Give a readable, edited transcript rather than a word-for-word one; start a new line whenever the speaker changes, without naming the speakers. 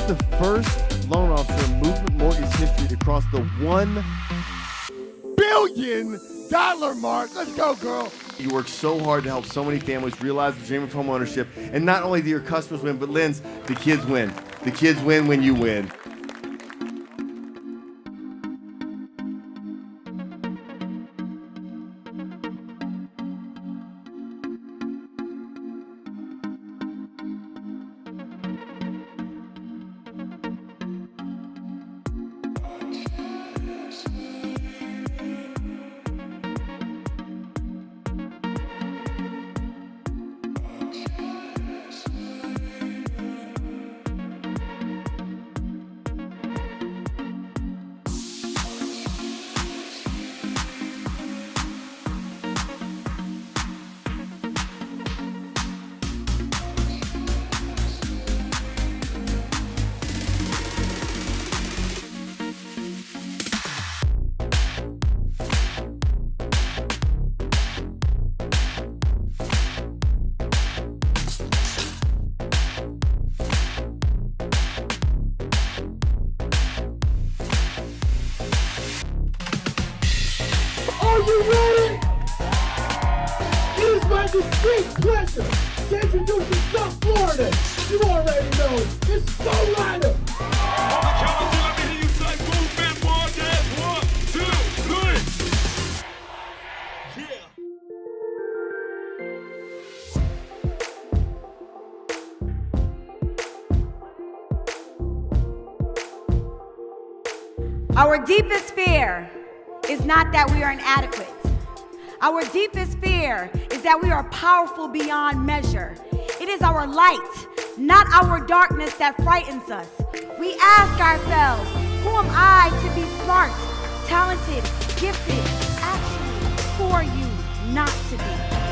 the first loan officer in movement mortgage history to cross the $1 billion mark. Let's go, girl. You work so hard to help so many families realize the dream of home ownership, and not only do your customers win, but Linz, the kids win. The kids win when you win.
Are you ready? It is my distinct pleasure to introduce you to South Florida. You already know it's Flo Rida.
On the count of 2, let me hear you say movement, boy, dance. 1, 2, 3. Yeah.
Our deepest fear is not that we are inadequate. Our deepest fear is that we are powerful beyond measure. It is our light, not our darkness, that frightens us. We ask ourselves, who am I to be smart, talented, gifted? Actually, who are you not to be?